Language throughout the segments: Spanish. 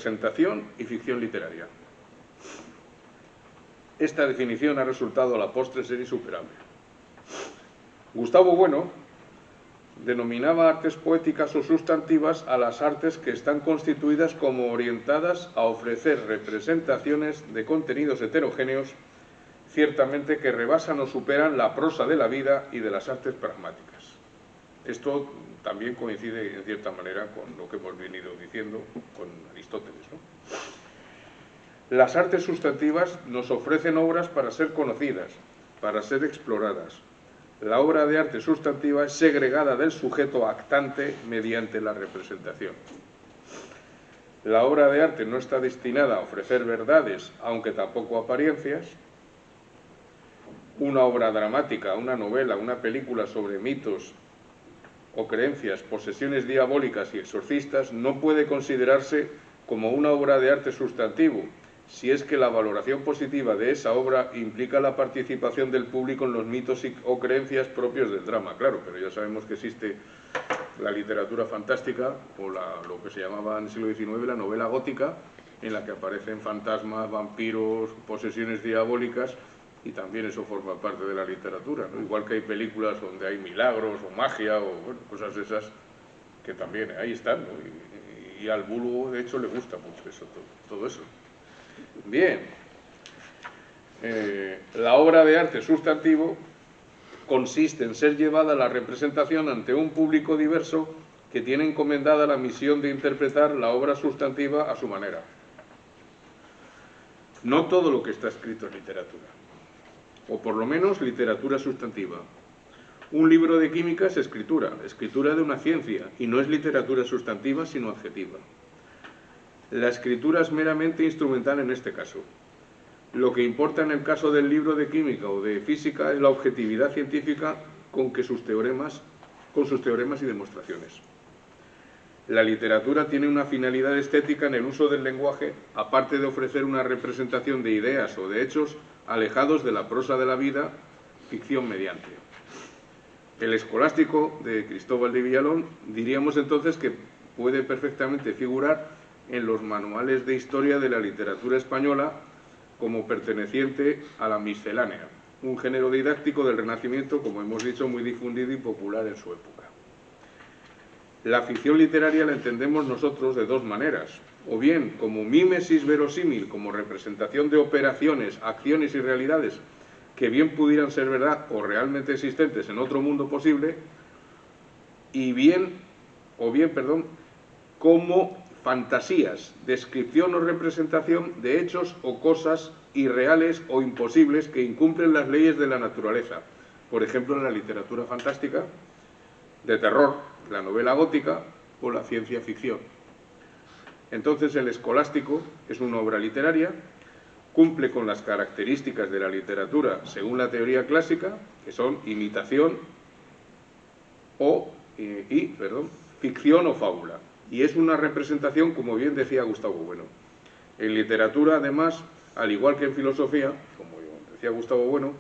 representación y ficción literaria. Esta definición ha resultado a la postre ser insuperable. Gustavo Bueno denominaba artes poéticas o sustantivas a las artes que están constituidas como orientadas a ofrecer representaciones de contenidos heterogéneos, ciertamente que rebasan o superan la prosa de la vida y de las artes pragmáticas. Esto también coincide en cierta manera con lo que hemos venido diciendo con Aristóteles, ¿no? Las artes sustantivas nos ofrecen obras para ser conocidas, para ser exploradas. La obra de arte sustantiva es segregada del sujeto actante mediante la representación. La obra de arte no está destinada a ofrecer verdades, aunque tampoco apariencias. Una obra dramática, una novela, una película sobre mitos o creencias, posesiones diabólicas y exorcistas no puede considerarse como una obra de arte sustantivo, si es que la valoración positiva de esa obra implica la participación del público en los mitos o creencias propios del drama. Claro, pero ya sabemos que existe la literatura fantástica, o lo que se llamaba en el siglo XIX la novela gótica, en la que aparecen fantasmas, vampiros, posesiones diabólicas, y también eso forma parte de la literatura, ¿no? Igual que hay películas donde hay milagros o magia o bueno, cosas de esas que también ahí están, ¿no? Y al vulgo, de hecho, le gusta mucho eso, todo eso. Bien, la obra de arte sustantivo consiste en ser llevada a la representación ante un público diverso que tiene encomendada la misión de interpretar la obra sustantiva a su manera. No todo lo que está escrito es literatura, o por lo menos literatura sustantiva. Un libro de química es escritura de una ciencia, y no es literatura sustantiva, sino adjetiva. La escritura es meramente instrumental en este caso. Lo que importa en el caso del libro de química o de física es la objetividad científica con sus teoremas y demostraciones. La literatura tiene una finalidad estética en el uso del lenguaje, aparte de ofrecer una representación de ideas o de hechos alejados de la prosa de la vida, ficción mediante. El Escolástico de Cristóbal de Villalón diríamos entonces que puede perfectamente figurar en los manuales de historia de la literatura española como perteneciente a la miscelánea, un género didáctico del Renacimiento, como hemos dicho, muy difundido y popular en su época. La ficción literaria la entendemos nosotros de dos maneras, o bien como mímesis verosímil, como representación de operaciones, acciones y realidades que bien pudieran ser verdad o realmente existentes en otro mundo posible, como fantasías, descripción o representación de hechos o cosas irreales o imposibles que incumplen las leyes de la naturaleza. Por ejemplo, en la literatura fantástica, de terror, la novela gótica o la ciencia ficción. Entonces, el Escolástico es una obra literaria, cumple con las características de la literatura según la teoría clásica, que son imitación ficción o fábula. Y es una representación, como bien decía Gustavo Bueno. En literatura, además, al igual que en filosofía, como decía Gustavo Bueno,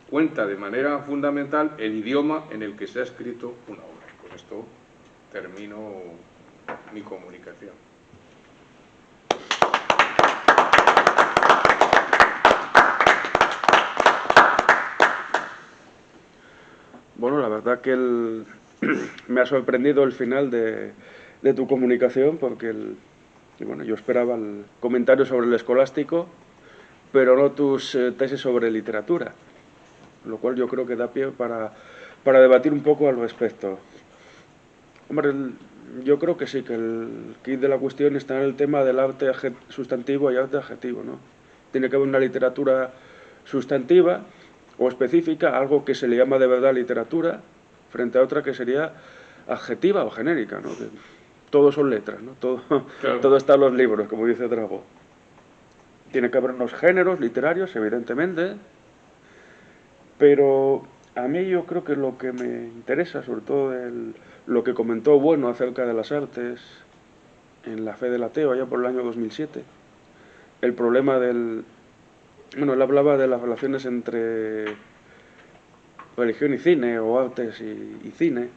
cuenta de manera fundamental el idioma en el que se ha escrito una obra. Con esto termino mi comunicación. Bueno, la verdad que me ha sorprendido el final de tu comunicación, porque bueno, yo esperaba el comentario sobre el Escolástico, pero no tus tesis sobre literatura, lo cual yo creo que da pie para debatir un poco al respecto. Hombre, yo creo que sí, que el quid de la cuestión está en el tema del arte sustantivo y arte adjetivo, ¿no? Tiene que haber una literatura sustantiva o específica, algo que se le llama de verdad literatura, frente a otra que sería adjetiva o genérica, ¿no? Que todo son letras, ¿no? Todo está en los libros, como dice Drago. Tiene que haber unos géneros literarios, evidentemente, pero a mí yo creo que lo que me interesa, sobre todo lo que comentó Bueno acerca de las artes en La fe del ateo, allá por el año 2007, el problema bueno, él hablaba de las relaciones entre religión y cine, o artes y cine,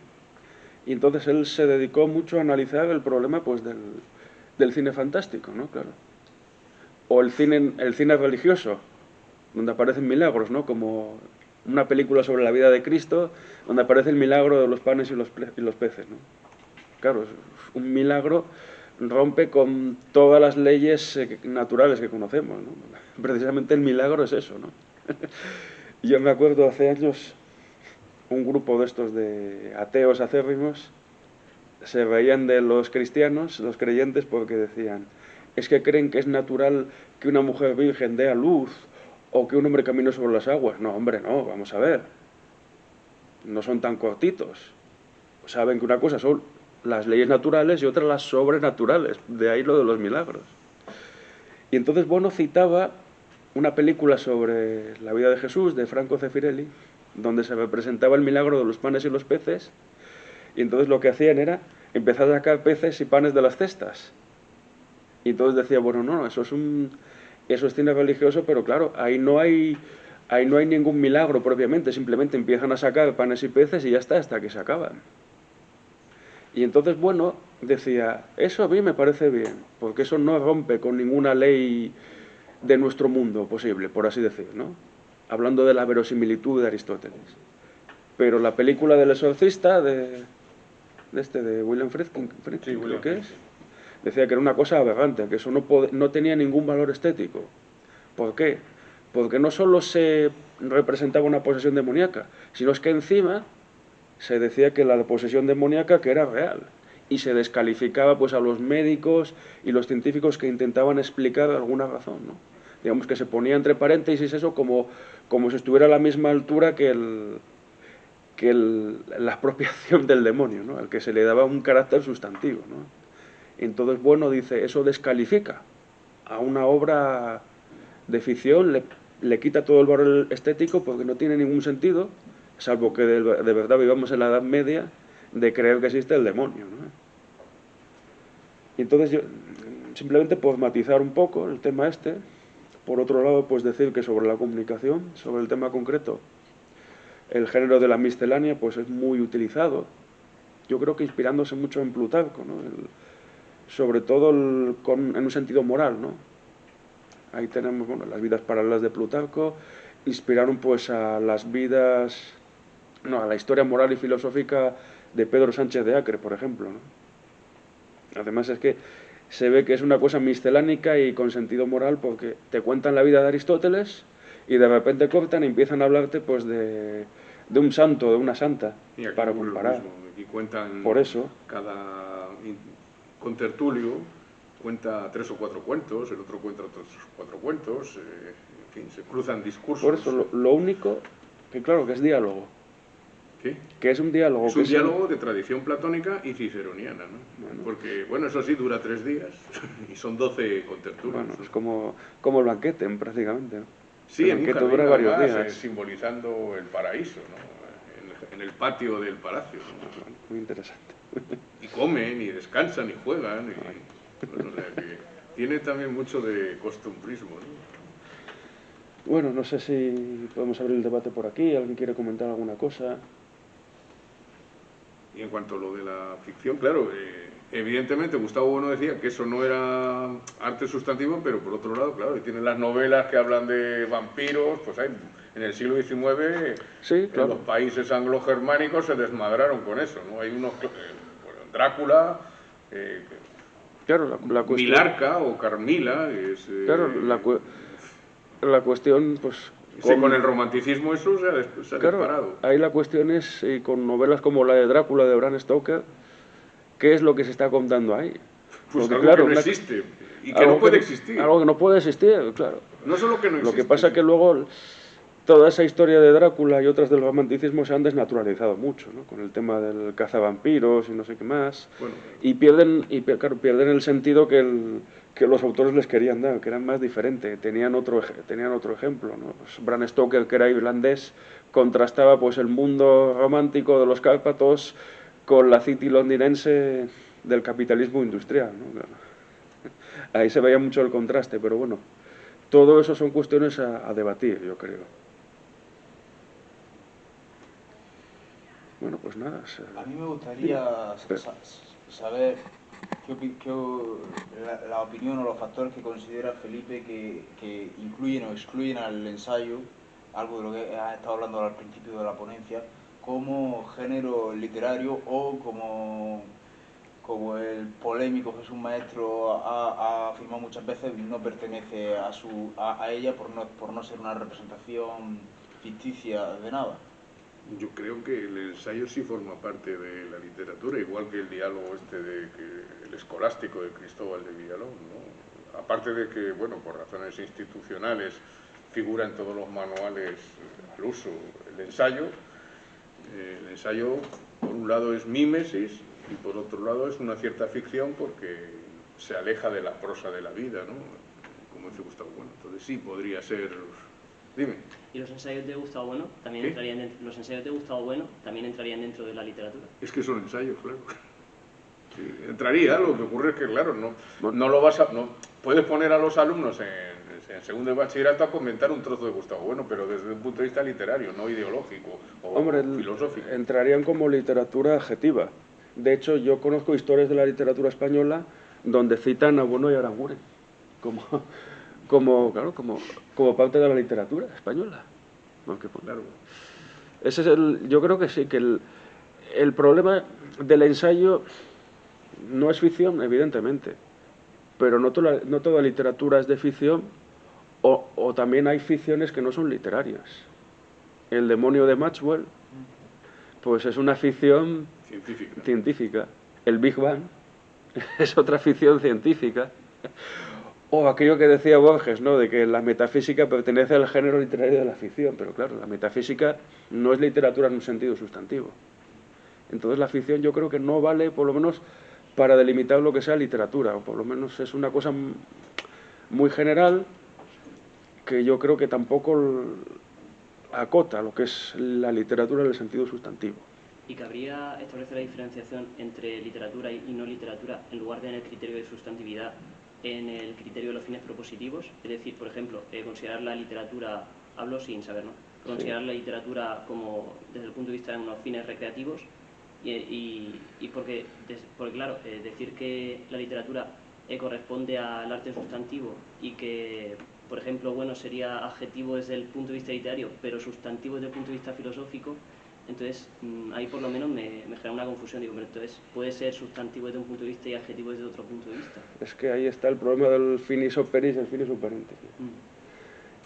y entonces él se dedicó mucho a analizar el problema pues del del cine fantástico, ¿no? Claro. O el cine religioso, donde aparecen milagros, ¿no? Como una película sobre la vida de Cristo, donde aparece el milagro de los panes y los peces, ¿no? Claro, un milagro rompe con todas las leyes naturales que conocemos, ¿no? Precisamente el milagro es eso, ¿no? Yo me acuerdo hace años, un grupo de estos de ateos acérrimos se reían de los cristianos, los creyentes, porque decían, es que creen que es natural que una mujer virgen dé a luz o que un hombre camine sobre las aguas. No, hombre, no, vamos a ver. No son tan cortitos. Saben que una cosa son las leyes naturales y otra las sobrenaturales. De ahí lo de los milagros. Y entonces Bono citaba una película sobre la vida de Jesús, de Franco Zeffirelli, donde se representaba el milagro de los panes y los peces, y entonces lo que hacían era empezar a sacar peces y panes de las cestas. Y entonces decía, bueno, no, eso es cine religioso, pero claro, ahí no hay ningún milagro propiamente, simplemente empiezan a sacar panes y peces y ya está, hasta que se acaban. Y entonces, bueno, decía, eso a mí me parece bien, porque eso no rompe con ninguna ley de nuestro mundo posible, por así decir, ¿no? Hablando de la verosimilitud de Aristóteles. Pero la película del exorcista de William Friedkin, Sí, creo William que es, Friedkin. decía que era una cosa aberrante, que eso no tenía ningún valor estético. ¿Por qué? Porque no solo se representaba una posesión demoníaca, sino es que encima se decía que la posesión demoníaca que era real y se descalificaba pues a los médicos y los científicos que intentaban explicar alguna razón, ¿no? Digamos que se ponía entre paréntesis eso como si estuviera a la misma altura que la apropiación del demonio, ¿no? Al que se le daba un carácter sustantivo, ¿no? Entonces, bueno, dice, eso descalifica a una obra de ficción, le quita todo el valor estético porque no tiene ningún sentido, salvo que de verdad vivamos en la Edad Media, de creer que existe el demonio, ¿no? Y entonces yo, simplemente por matizar un poco el tema este, por otro lado, pues decir que sobre la comunicación, sobre el tema concreto, el género de la miscelánea pues es muy utilizado, yo creo que inspirándose mucho en Plutarco, ¿no? Sobre todo en un sentido moral, ¿no? Ahí tenemos, bueno, las vidas paralelas de Plutarco, inspiraron pues a las vidas, no, a la historia moral y filosófica de Pedro Sánchez de Acre, por ejemplo, ¿no? Además es que se ve que es una cosa miscelánica y con sentido moral porque te cuentan la vida de Aristóteles y de repente cortan y empiezan a hablarte pues de un santo, de una santa, Y aquí para ocurre lo comparar. mismo. Aquí cuentan, Por eso, cada contertulio cuenta 3 o 4 cuentos, el otro cuenta otros 4 cuentos, en fin, se cruzan discursos. por eso lo único que claro que es diálogo, ¿Qué? que es un diálogo. Es un diálogo de tradición platónica y ciceroniana, ¿no? Bueno. Porque, bueno, eso sí, dura 3 días y son 12 contertulios. Bueno, es como el banquete, prácticamente, ¿no? Sí, el en un banquete jardín, dura varios además, días. simbolizando el paraíso, ¿no? En el patio del palacio, ¿no? Bueno, muy interesante. Y comen, y descansan, y juegan, y, bueno, o sea que tiene también mucho de costumbrismo, ¿no? Bueno, no sé si podemos abrir el debate por aquí, alguien quiere comentar alguna cosa. Y en cuanto a lo de la ficción, claro, evidentemente Gustavo Bueno decía que eso no era arte sustantivo, pero por otro lado, claro, tienen las novelas que hablan de vampiros, pues hay, en el siglo XIX, Sí, claro. los países anglo-germánicos se desmadraron con eso, ¿no? Hay unos, bueno, Drácula, Claro, la cuestión, Milarca o Carmila, es, claro, la cuestión, pues... sí, con el romanticismo eso se ha claro, disparado. ahí la cuestión es, con novelas como la de Drácula de Bram Stoker, ¿qué es lo que se está contando ahí? Pues Porque, algo claro, que no existe y que no puede existir. Algo que no puede existir, claro. No solo que no existe. Lo que pasa es que luego toda esa historia de Drácula y otras del romanticismo se han desnaturalizado mucho, ¿no? Con el tema del cazavampiros y no sé qué más. Bueno, Y claro, pierden el sentido que los autores les querían dar, que eran más diferente. Tenían otro ejemplo, ¿no? Pues Bram Stoker, que era irlandés, contrastaba pues el mundo romántico de los Cárpatos con la city londinense del capitalismo industrial, ¿no? Claro. Ahí se veía mucho el contraste, pero bueno, todo eso son cuestiones a debatir, yo creo. Bueno, pues nada. A mí me gustaría saber La opinión o los factores que considera Felipe que incluyen o excluyen al ensayo, algo de lo que has estado hablando al principio de la ponencia, como género literario o como el polémico Jesús Maestro ha afirmado muchas veces, no pertenece a ella por no ser una representación ficticia de nada? Yo creo que el ensayo sí forma parte de la literatura, igual que el diálogo el escolástico de Cristóbal de Villalón, ¿no? Aparte de que, bueno, por razones institucionales figura en todos los manuales al uso el ensayo por un lado es mímesis y por otro lado es una cierta ficción porque se aleja de la prosa de la vida, ¿no? Como dice Gustavo Bueno. Entonces sí podría ser... Dime. ¿Y los ensayos de Gustavo Bueno también entrarían dentro, los ensayos de Gustavo Bueno también entrarían dentro de la literatura? Es que son ensayos, claro. Sí, entraría, lo que ocurre es que, claro, no lo vas a... No, puedes poner a los alumnos en segundo de bachillerato a comentar un trozo de Gustavo Bueno, pero desde un punto de vista literario, no ideológico o filosófico. Entrarían como literatura adjetiva. De hecho, yo conozco historias de la literatura española donde citan a Bueno y Aranguren como parte de la literatura española. Aunque, pues, claro, ese es yo creo que sí, que el problema del ensayo no es ficción, evidentemente, pero no toda literatura es de ficción, o también hay ficciones que no son literarias. El demonio de Maxwell, pues es una ficción científica. El Big Bang es otra ficción científica. O aquello que decía Borges, ¿no?, de que la metafísica pertenece al género literario de la ficción, pero claro, la metafísica no es literatura en un sentido sustantivo. Entonces la ficción yo creo que no vale, por lo menos, para delimitar lo que sea literatura, o por lo menos es una cosa muy general que yo creo que tampoco acota lo que es la literatura en el sentido sustantivo. ¿Y cabría establecer la diferenciación entre literatura y no literatura en lugar de en el criterio de sustantividad, en el criterio de los fines propositivos? Es decir, por ejemplo, considerar la literatura, hablo sin saber, ¿no?, considerar la literatura como desde el punto de vista de unos fines recreativos porque claro, decir que la literatura corresponde al arte sustantivo y que, por ejemplo, Bueno sería adjetivo desde el punto de vista literario, pero sustantivo desde el punto de vista filosófico, entonces ahí por lo menos me genera una confusión. Digo, pero entonces puede ser sustantivo desde un punto de vista y adjetivo desde otro punto de vista. Es que ahí está el problema del finis operis y el finis operantes.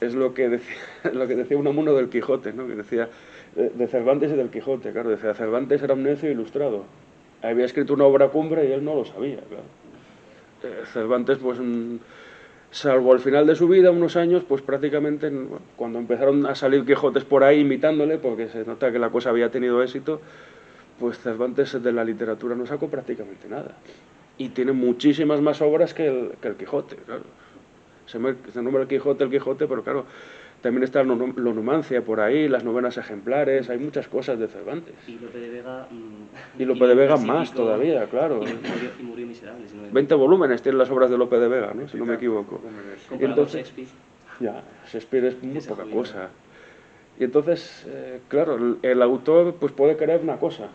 Es lo que decía Unamuno del Quijote, ¿no?, que decía de Cervantes y del Quijote, claro, decía Cervantes era un necio ilustrado, había escrito una obra cumbre y él no lo sabía, claro. Cervantes, pues, salvo al final de su vida, unos años, pues prácticamente, bueno, cuando empezaron a salir Quijotes por ahí imitándole, porque se nota que la cosa había tenido éxito, pues Cervantes de la literatura no sacó prácticamente nada. Y tiene muchísimas más obras que el Quijote, claro. Se nombra el Quijote, pero claro, también está la Numancia por ahí, las novenas ejemplares, hay muchas cosas de Cervantes. Y Lope de Vega... y Lope de Vega más todavía, claro. Y murió miserable. Si no 20 volúmenes tienen las obras de Lope de Vega, ¿no?, si no me equivoco. Y entonces, Shakespeare es muy poca cosa. Y entonces, claro, el autor pues puede querer una cosa,